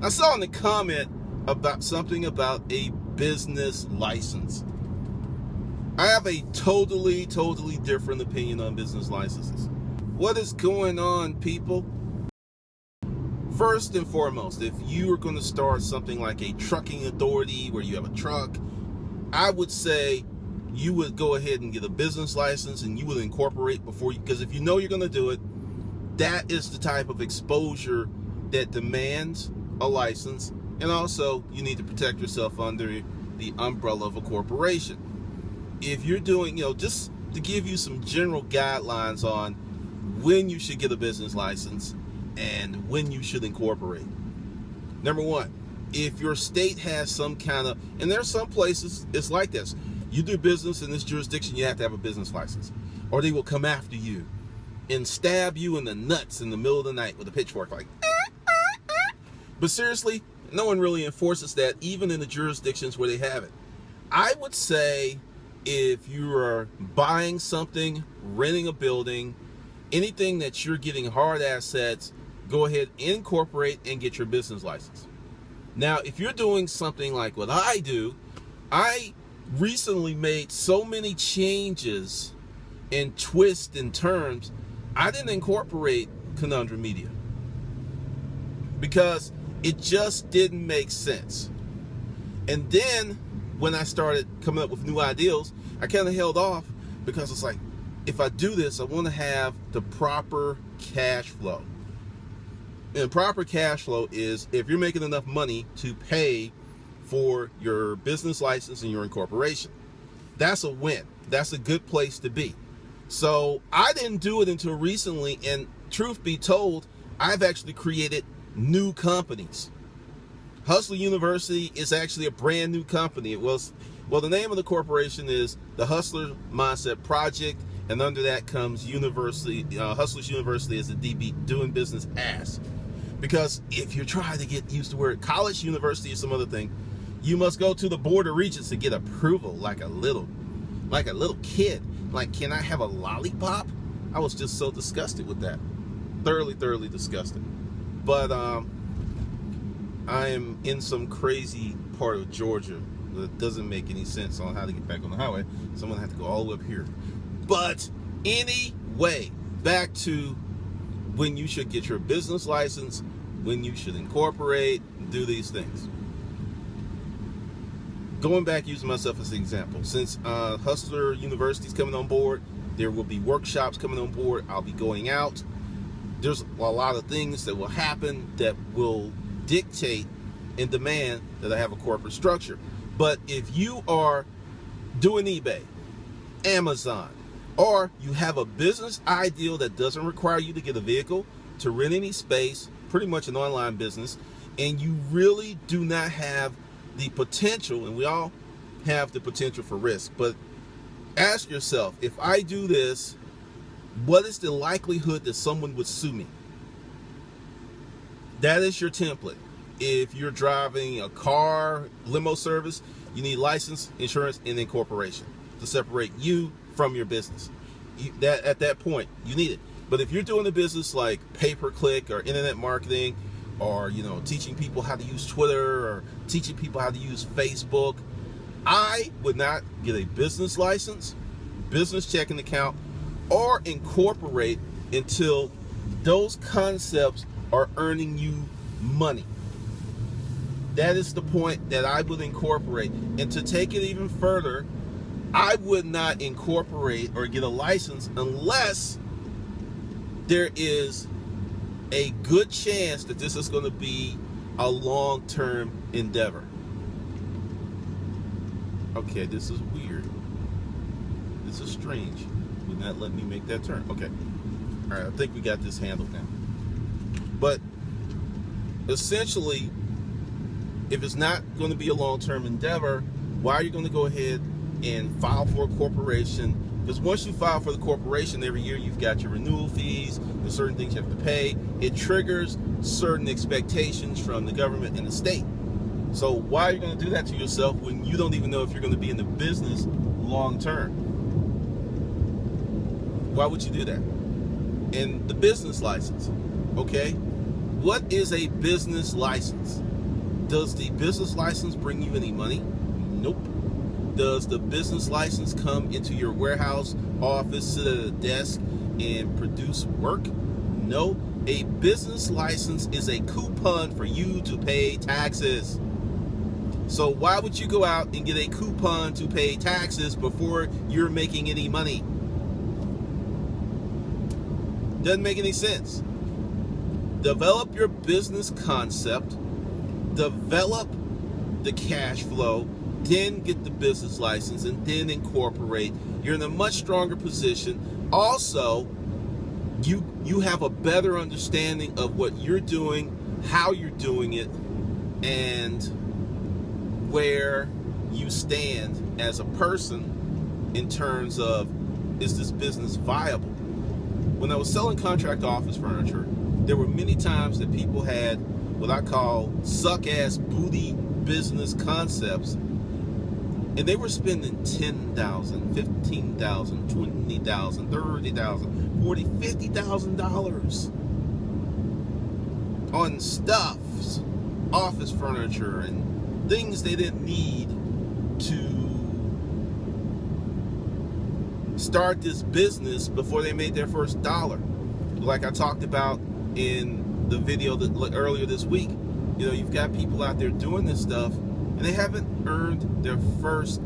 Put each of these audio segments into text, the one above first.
I saw in the comment about something about a business license. I have a totally different opinion on business licenses. What is going on, people? First and foremost, if you are going to start something like a trucking authority where you have a truck, I would say you would go ahead and get a business license and you would incorporate before you, because if you know you're going to do it, that is the type of exposure that demands a license. And also, you need to protect yourself under the umbrella of a corporation. If you're doing, just to give you some general guidelines on when you should get a business license and when you should incorporate. Number one, if your state has some kind of, and there's some places it's like this, you do business in this jurisdiction, you have to have a business license, or they will come after you and stab you in the nuts in the middle of the night with a pitchfork, like. But seriously, no one really enforces that, even in the jurisdictions where they have it. I would say if you are buying something, renting a building, anything that you're getting hard assets, go ahead, incorporate, and get your business license. Now, if you're doing something like what I do, I recently made so many changes and twists and turns, I didn't incorporate Conundrum Media because it just didn't make sense. And then when I started coming up with new ideas, I kind of held off because it's like, if I do this, I want to have the proper cash flow. And proper cash flow is if you're making enough money to pay for your business license and your incorporation. That's a win. That's a good place to be. So I didn't do it until recently, and truth be told, I've actually created new companies. Hustler University is actually a brand new company. The name of the corporation is the Hustler Mindset Project, and under that comes University. Hustlers University is a DB, doing business as. Because if you're trying to get used to word college, university, or some other thing, you must go to the board of regents to get approval, like a little kid. Like, can I have a lollipop? I was just so disgusted with that. Thoroughly disgusted. But I am in some crazy part of Georgia that doesn't make any sense on how to get back on the highway, so I'm gonna have to go all the way up here. But anyway, back to when you should get your business license, when you should incorporate, do these things. Going back, using myself as an example, since Hustler University is coming on board, there will be workshops coming on board. I'll be going out. There's a lot of things that will happen that will dictate and demand that I have a corporate structure. But if you are doing eBay, Amazon, or you have a business ideal that doesn't require you to get a vehicle, to rent any space, pretty much an online business, and you really do not have the potential, and we all have the potential for risk, but ask yourself, if I do this, what is the likelihood that someone would sue me? That is your template. If you're driving a car, limo service, you need license, insurance, and incorporation to separate you from your business. At that point, you need it. But if you're doing a business like pay-per-click or internet marketing, or teaching people how to use Twitter, or teaching people how to use Facebook, I would not get a business license, business checking account, or incorporate until those concepts are earning you money. That is the point that I would incorporate. And to take it even further, I would not incorporate or get a license unless there is a good chance that this is going to be a long-term endeavor. Okay, this is weird. This is strange. Would not let me make that turn. Okay. All right, I think we got this handled now. But essentially, if it's not going to be a long-term endeavor, why are you going to go ahead and file for a corporation? Because once you file for the corporation, every year you've got your renewal fees, there's certain things you have to pay. It triggers certain expectations from the government and the state. So why are you going to do that to yourself when you don't even know if you're going to be in the business long term? Why would you do that? And the business license, okay? What is a business license? Does the business license bring you any money? Nope. Does the business license come into your warehouse, office, sit at a desk, and produce work? No. A business license is a coupon for you to pay taxes. So why would you go out and get a coupon to pay taxes before you're making any money? Doesn't make any sense. Develop your business concept, develop the cash flow, then get the business license, and then incorporate. You're in a much stronger position. Also, you have a better understanding of what you're doing, how you're doing it, and where you stand as a person in terms of, is this business viable? When I was selling contract office furniture, there were many times that people had what I call suck-ass booty business concepts, and they were spending $10,000, $15,000, $20,000, $30,000, $40,000, $50,000 on stuffs, office furniture, and things they didn't need to start this business before they made their first dollar. Like I talked about in the video that earlier this week, you've got people out there doing this stuff and they haven't earned their first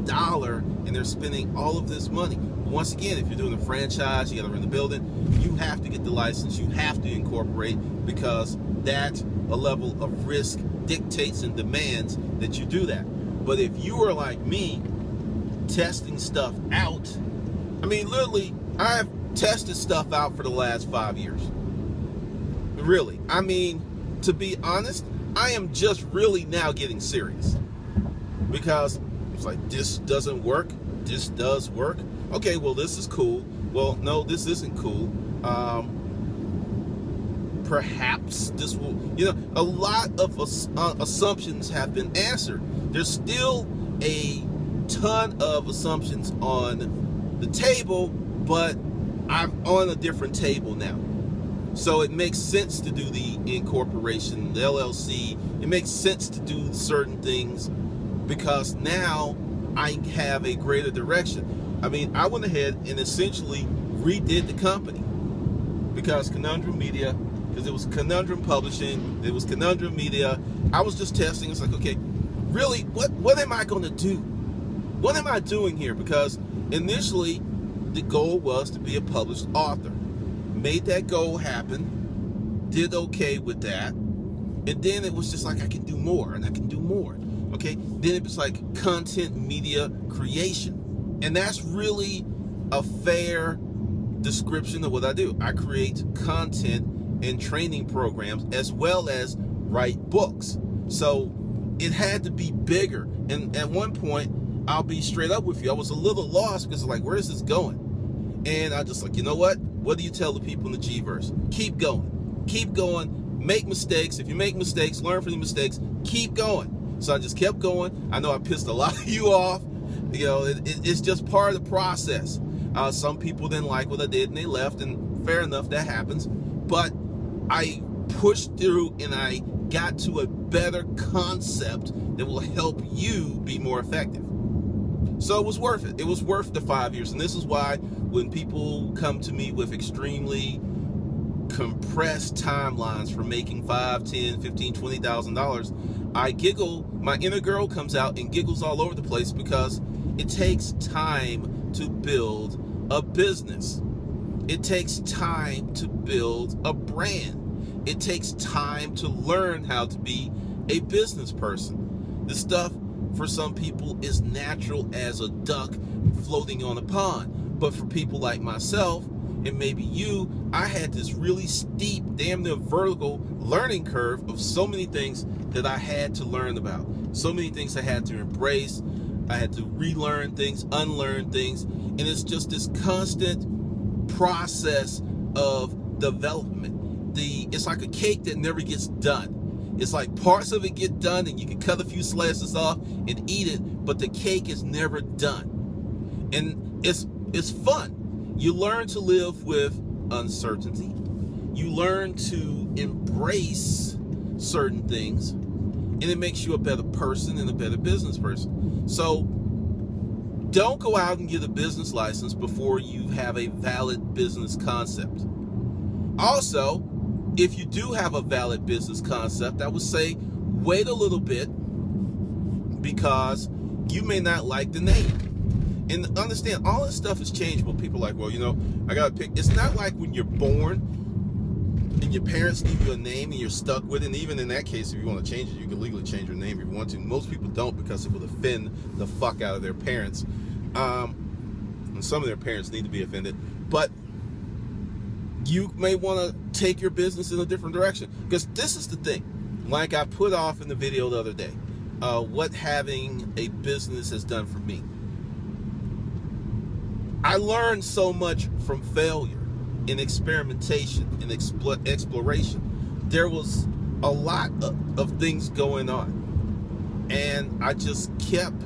dollar, and they're spending all of this money. Once again, if you're doing a franchise, you got to rent the building, you have to get the license, you have to incorporate, because that a level of risk dictates and demands that you do that. But if you are like me, testing stuff out, literally, I've tested stuff out for the last 5 years. Really. To be honest, I am just really now getting serious, because it's like, this doesn't work, this does work. Okay, well, this is cool. Well, no, this isn't cool. Perhaps this will, a lot of assumptions have been answered. There's still a ton of assumptions on the table, but I'm on a different table now. So it makes sense to do the incorporation, the LLC. It makes sense to do certain things because now I have a greater direction. I went ahead and essentially redid the company, because Conundrum Media, because it was Conundrum Publishing, it was Conundrum Media. I was just testing. It's like, okay, really, what am I going to do? What am I doing here? Because initially the goal was to be a published author. Made that goal happen, did okay with that, and then it was just like, I can do more, and I can do more. Okay, then it was like content media creation, and that's really a fair description of what I do. I create content and training programs, as well as write books. So it had to be bigger, and at one point, I'll be straight up with you, I was a little lost, because like, where is this going? And I just like, you know what do you tell the people in the G-verse? Keep going, make mistakes. If you make mistakes, learn from the mistakes, keep going. So I just kept going. I know I pissed a lot of you off. It's just part of the process. Some people didn't like what I did and they left, and fair enough, that happens. But I pushed through and I got to a better concept that will help you be more effective. So it was worth it. It was worth the 5 years. And this is why when people come to me with extremely compressed timelines for making $5,000, $10,000, $15,000, $20,000, I giggle. My inner girl comes out and giggles all over the place, because it takes time to build a business. It takes time to build a brand. It takes time to learn how to be a business person. The stuff for some people is natural as a duck floating on a pond. But for people like myself, and maybe you, I had this really steep, damn near vertical learning curve of so many things that I had to learn about. So many things I had to embrace. I had to relearn things, unlearn things. And it's just this constant process of development. It's like a cake that never gets done. It's like parts of it get done and you can cut a few slices off and eat it, but the cake is never done. And it's fun. You learn to live with uncertainty. You learn to embrace certain things. and it makes you a better person and a better business person. So don't go out and get a business license before you have a valid business concept. Also, if you do have a valid business concept, I would say wait a little bit, because you may not like the name. And understand, all this stuff is changeable. People are like, well, you know, I gotta pick. It's not like when you're born and your parents give you a name and you're stuck with it. And even in that case, if you want to change it, you can legally change your name if you want to. Most people don't, because it would offend the fuck out of their parents. And some of their parents need to be offended. But you may want to take your business in a different direction, because this is the thing. Like I put off in the video the other day, what having a business has done for me. I learned so much from failure, in experimentation, in exploration. There was a lot of things going on, and I just kept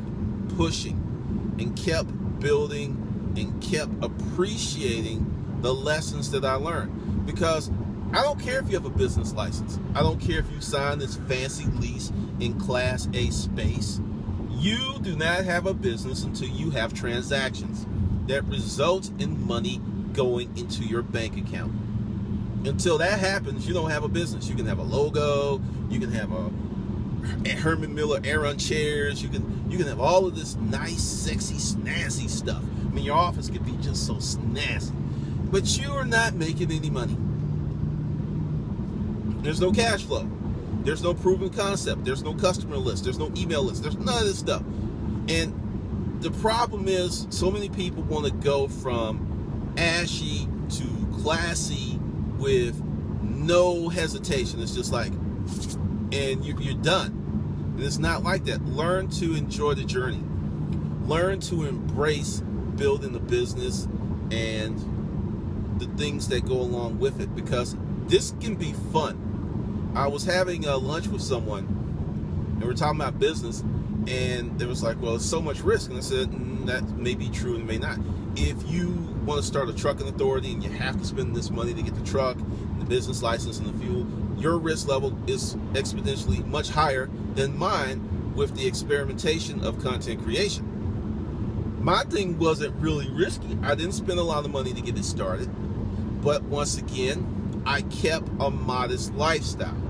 pushing and kept building and kept appreciating the lessons that I learned. Because I don't care if you have a business license. I don't care if you sign this fancy lease in Class A space. You do not have a business until you have transactions that result in money going into your bank account. Until that happens, you don't have a business. You can have a logo, you can have a Herman Miller Aeron chairs, you can have all of this nice, sexy, snazzy stuff. I mean, your office could be just so snazzy, but you are not making any money. There's no cash flow. There's no proven concept. There's no customer list. There's no email list. There's none of this stuff. And the problem is, so many people want to go from ashy to classy with no hesitation. It's just like, and you're done. And it's not like that. Learn to enjoy the journey. Learn to embrace building a business and the things that go along with it, because this can be fun. I was having lunch with someone, and we're talking about business, and they was like, well, it's so much risk. And I said, that may be true and it may not. If you want to start a trucking authority and you have to spend this money to get the truck, the business license, and the fuel, your risk level is exponentially much higher than mine with the experimentation of content creation. My thing wasn't really risky. I didn't spend a lot of money to get it started. But once again, I kept a modest lifestyle.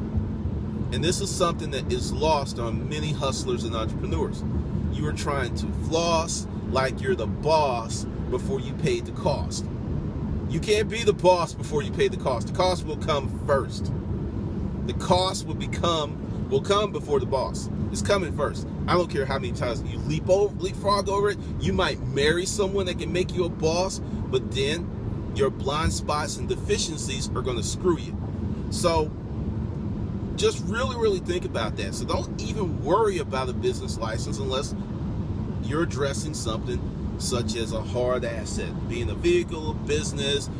And this is something that is lost on many hustlers and entrepreneurs. You are trying to floss like you're the boss before you paid the cost. You can't be the boss before you pay the cost. The cost will come first. The cost will come before the boss. It's coming first. I don't care how many times you leapfrog over it. You might marry someone that can make you a boss, but then your blind spots and deficiencies are going to screw you. So just really, really think about that. So don't even worry about a business license unless you're addressing something such as a hard asset, being a vehicle, business,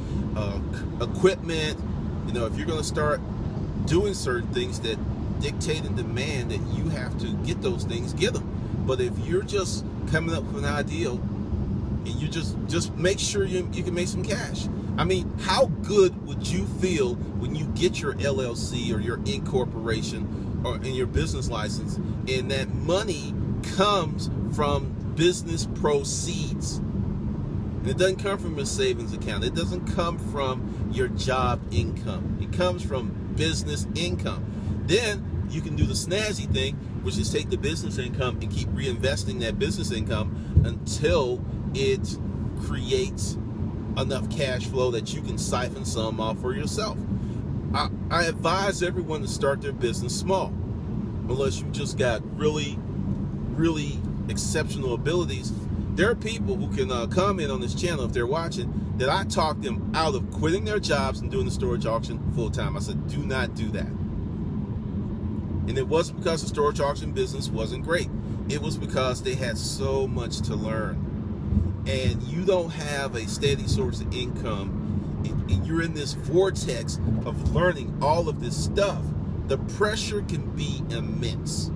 equipment. You know, if you're going to start doing certain things that dictate and demand that you have to get those things, get them. But if you're just coming up with an ideal and you just make sure you can make some cash. I mean, how good would you feel when you get your LLC or your incorporation or in your business license, and that money comes from business proceeds? And it doesn't come from your savings account. It doesn't come from your job income. It comes from business income. Then you can do the snazzy thing, which is take the business income and keep reinvesting that business income until it creates enough cash flow that you can siphon some off for yourself. I advise everyone to start their business small, unless you just got really, really exceptional abilities. There are people who can comment on this channel if they're watching, that I talked them out of quitting their jobs and doing the storage auction full time. I said, do not do that. And it wasn't because the storage auction business wasn't great. It was because they had so much to learn. And you don't have a steady source of income, and you're in this vortex of learning all of this stuff. The pressure can be immense.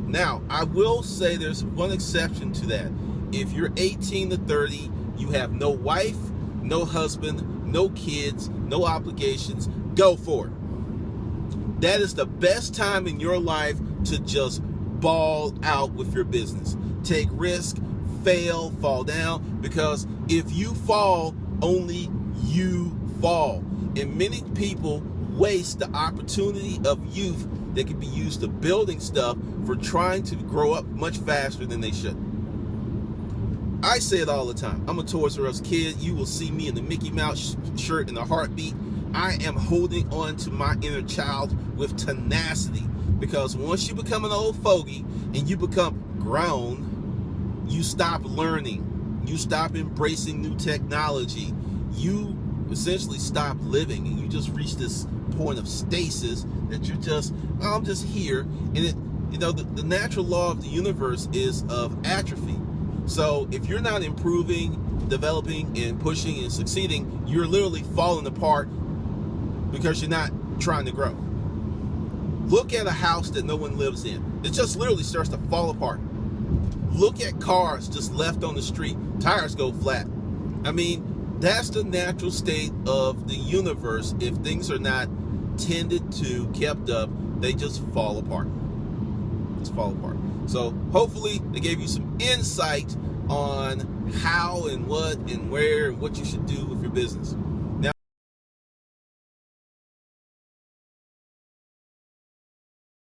Now, I will say there's one exception to that. If you're 18 to 30, you have no wife, no husband, no kids, no obligations, go for it. That is the best time in your life to just ball out with your business. Take risk, fail, fall down, because if you fall, only you fall. And many people waste the opportunity of youth that can be used to building stuff for trying to grow up much faster than they should. I say it all the time. I'm a Toys R Us kid. You will see me in the Mickey Mouse shirt in a heartbeat. I am holding on to my inner child with tenacity, because once you become an old fogey and you become grown, you stop learning. You stop embracing new technology. You essentially stop living, and you just reach this point of stasis that you just, well, I'm just here. And it, you know, the natural law of the universe is of atrophy. So if you're not improving, developing, and pushing and succeeding, you're literally falling apart because you're not trying to grow. Look at a house that no one lives in. It just literally starts to fall apart. Look at cars just left on the street. Tires go flat. I mean, that's the natural state of the universe. If things are not tended to, kept up, they just fall apart. Just fall apart. So hopefully they gave you some insight on how and what and where and what you should do with your business.